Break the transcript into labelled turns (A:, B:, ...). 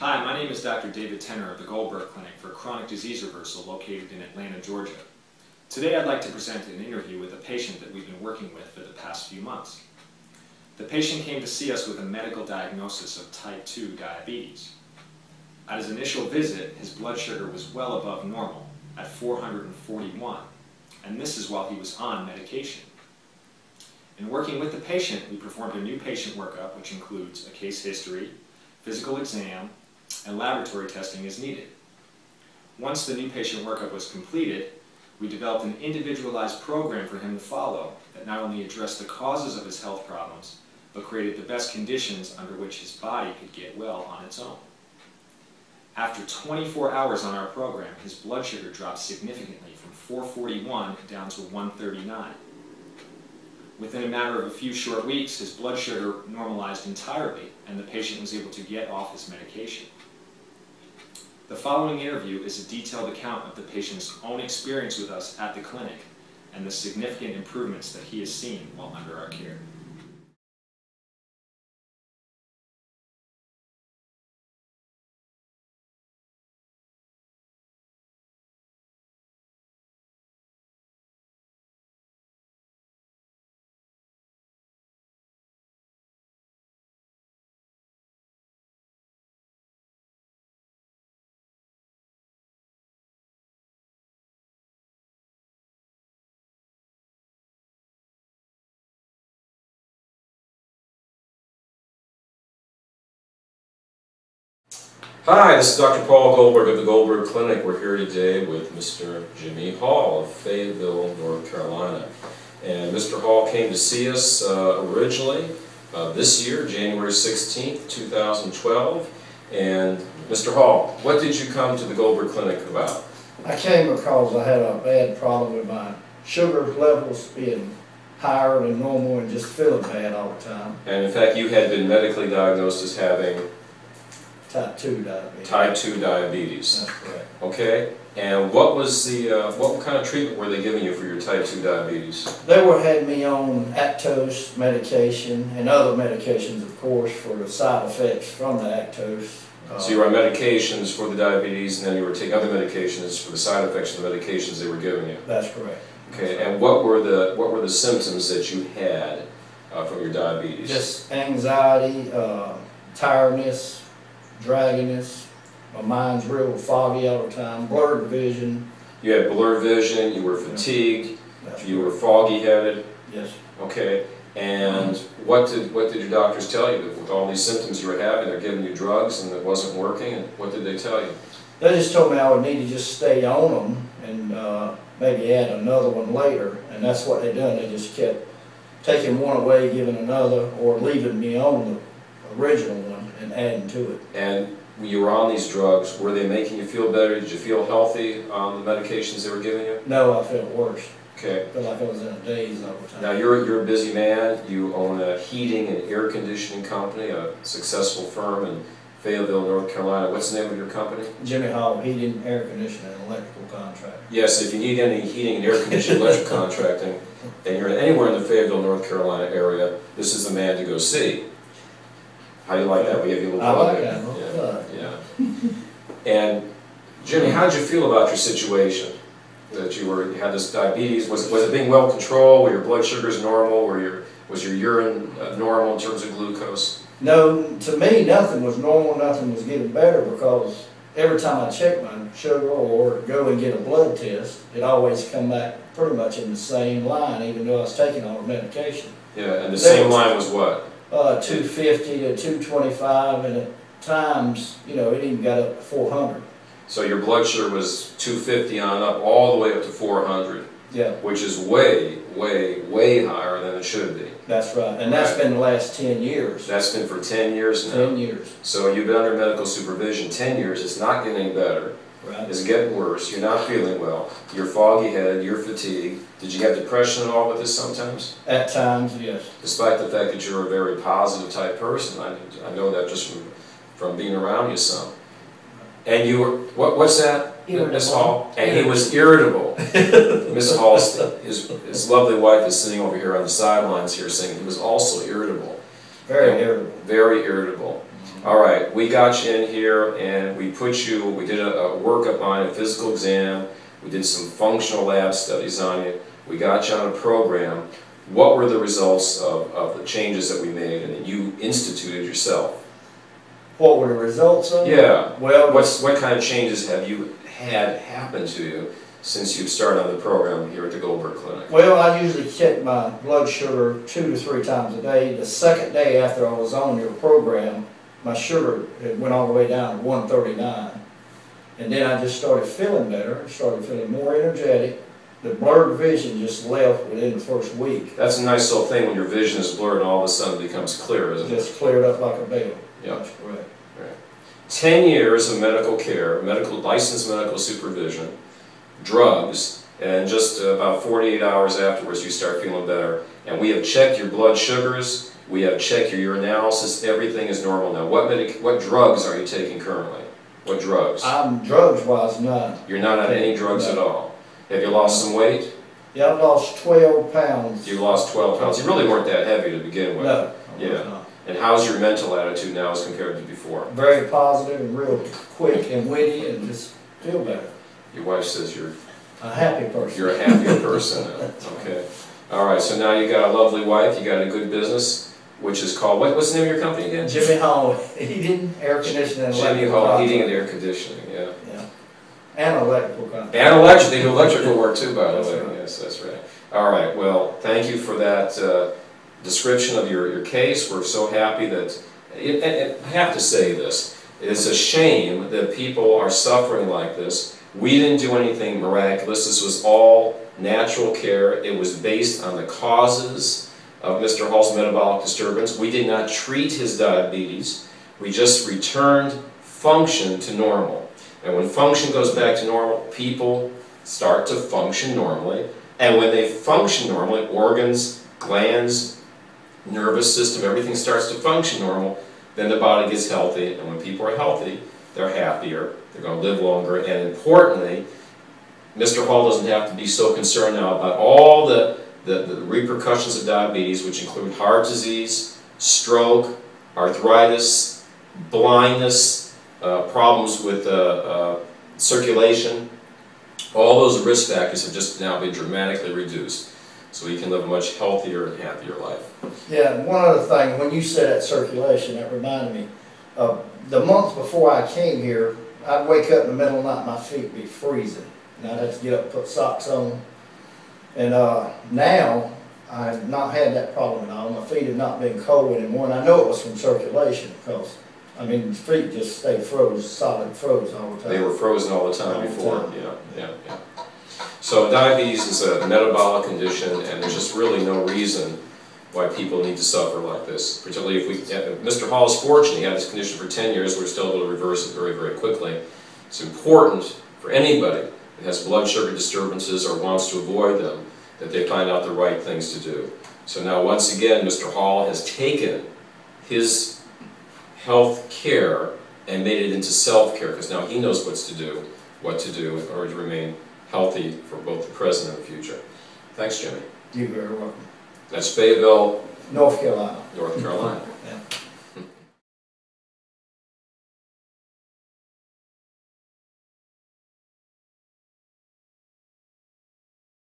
A: Hi, my name is Dr. David Tenner of the Goldberg Clinic for Chronic Disease Reversal located in Atlanta, Georgia. Today I'd like to present an interview with a patient that we've been working with for the past few months. The patient came to see us with a medical diagnosis of type 2 diabetes. At his initial visit, his blood sugar was well above normal at 441, and this is while he was on medication. In working with the patient, we performed a new patient workup, which includes a case history, physical exam, and laboratory testing as needed. Once the new patient workup was completed, we developed an individualized program for him to follow that not only addressed the causes of his health problems, but created the best conditions under which his body could get well on its own. After 24 hours on our program, his blood sugar dropped significantly from 441 down to 139. Within a matter of a few short weeks, his blood sugar normalized entirely, and the patient was able to get off his medication. The following interview is a detailed account of the patient's own experience with us at the clinic and the significant improvements that he has seen while under our care.
B: Hi, this is Dr. Paul Goldberg of the Goldberg Clinic. We're here today with Mr. Jimmy Hall of Fayetteville, North Carolina. And Mr. Hall came to see us originally this year, January 16th, 2012. And Mr. Hall, what did you come to the Goldberg Clinic about?
C: I came because I had a bad problem with my sugar levels being higher than normal and just feeling bad all the time.
B: And in fact, you had been medically diagnosed as having
C: Type 2 diabetes.
B: Type 2 diabetes.
C: That's correct.
B: Okay. And what was the what kind of treatment were they giving you for your type 2 diabetes?
C: They had me on Actose medication and other medications, of course, for the side effects from the Actose.
B: So you were on medications for the diabetes, and then you were taking other medications for the side effects of the medications they were giving you.
C: That's correct.
B: Okay. And what were the symptoms that you had from your diabetes?
C: Just anxiety, tiredness, dragginess. My mind's real foggy all the time, blurred vision.
B: You had blurred vision, you were fatigued, you were foggy-headed.
C: Yes.
B: Okay. And what did your doctors tell you? That with all these symptoms you were having, they're giving you drugs and it wasn't working, and what did they tell you?
C: They just told me I would need to just stay on them and maybe add another one later, and that's what they done. They just kept taking one away, giving another, or leaving me on the original one and adding to it.
B: And when you were on these drugs, were they making you feel better? Did you feel healthy on the medications they were giving you?
C: No, I felt worse.
B: Okay.
C: I felt like I was in a daze all the time.
B: Now you're a busy man. You own a heating and air conditioning company, a successful firm in Fayetteville, North Carolina. What's the name of your company?
C: Jimmy Hall, heating, air conditioning, and electrical contract.
B: Yes, if you need any heating and air conditioning electrical contracting, and you're anywhere in the Fayetteville, North Carolina area, this is the man to go see. How do you like that? We give you a little plug.
C: I like that.
B: Yeah. And Jimmy, how did you feel about your situation? That you had this diabetes. Was it being well controlled? Were your blood sugars normal? Was your urine normal in terms of glucose?
C: No, to me nothing was normal, nothing was getting better, because every time I check my sugar or go and get a blood test, it always come back pretty much in the same line, even though I was taking all the medication.
B: Yeah, and the same line was what?
C: 250 to 225, and at times, you know, it even got up to 400.
B: So your blood sugar was 250 on up, all the way up to 400.
C: Yeah.
B: Which is way, way, way higher than it should be.
C: That's right, and that's been the last 10 years.
B: That's been for 10 years now.
C: 10 years.
B: So you've been under medical supervision 10 years. It's not getting any better.
C: Right.
B: It's getting worse. You're not feeling well. You're foggy-headed. You're fatigued. Did you have depression at all with this sometimes?
C: At times, yes.
B: Despite the fact that you're a very positive type person, I know that just from being around you some. And you were, what's that, Miss Hall? And he was irritable. Miss Hall's, his lovely wife is sitting over here on the sidelines here saying he was also irritable.
C: Very irritable.
B: Very irritable. All right, we got you in here and we did a workup on you, a physical exam, we did some functional lab studies on you, we got you on a program. What were the results of the changes that we made and that you instituted yourself?
C: What were the results of it?
B: Yeah.
C: Well,
B: What kind of changes have you had happen to you since you've started on the program here at the Goldberg Clinic?
C: well, I usually check my blood sugar 2 to 3 times a day. The second day after I was on your program, my sugar it went all the way down to 139. And then I just started feeling better, started feeling more energetic. The blurred vision just left within the first week.
B: That's a nice little thing when your vision is blurred and all of a sudden it becomes clear, isn't it?
C: Just cleared up like a bell.
B: Yeah.
C: That's correct.
B: Right. 10 years of medical care, licensed medical supervision, drugs, and just about 48 hours afterwards you start feeling better. And we have checked your blood sugars, we have checked your urinalysis, everything is normal now. What drugs are you taking currently? What drugs?
C: I'm drugs-wise none.
B: You're not on any drugs at all. Have you lost some weight?
C: Yeah, I've lost 12 pounds.
B: You lost 12 pounds. You really weren't that heavy to begin with.
C: No.
B: Yeah. And how's your mental attitude now as compared to before?
C: Very positive and real quick and witty and just feel better.
B: Your wife says you're
C: A happy person.
B: a happier person now. Okay. All right, so now you got a lovely wife, you got a good business, which is called, what's the name of your company again?
C: Jimmy Hall Heating, Air Conditioning, and
B: Jimmy
C: Electrical
B: Hall Heating and
C: Contract.
B: Air Conditioning, yeah.
C: Yeah. And electrical contract.
B: And electric, they do electrical work too, by the
C: That's
B: way.
C: right.
B: Yes, that's right. All right, well, thank you for that description of your case. We're so happy that, and I have to say this, it's a shame that people are suffering like this. We didn't do anything miraculous. This was all natural care. It was based on the causes of Mr. Hall's metabolic disturbance. We did not treat his diabetes. We just returned function to normal. And when function goes back to normal, people start to function normally. And when they function normally, organs, glands, nervous system, everything starts to function normal, then the body gets healthy. And when people are healthy, they're happier, they're going to live longer, and importantly, Mr. Hall doesn't have to be so concerned now about all the repercussions of diabetes, which include heart disease, stroke, arthritis, blindness, problems with circulation. All those risk factors have just now been dramatically reduced, so he can live a much healthier and happier life.
C: Yeah, and one other thing, when you said that circulation, that reminded me, the month before I came here, I'd wake up in the middle of the night, my feet would be freezing, and I'd have to get up and put socks on. And now, I've not had that problem at all. My feet have not been cold anymore, and I know it was from circulation, because, I mean, the feet just stayed froze, solid froze all the time.
B: They were frozen all the time
C: All the
B: before.
C: time.
B: Yeah. So diabetes is a metabolic condition, and there's just really no reason why people need to suffer like this. Particularly if Mr. Hall is fortunate, he had this condition for 10 years, we're still able to reverse it very, very quickly. It's important for anybody that has blood sugar disturbances or wants to avoid them, that they find out the right things to do. So now once again, Mr. Hall has taken his health care and made it into self-care, because now he knows what to do in order to remain healthy for both the present and the future. Thanks, Jimmy.
C: You're very welcome.
B: That's Fayetteville,
C: North Carolina.
B: North Carolina.
C: Yeah.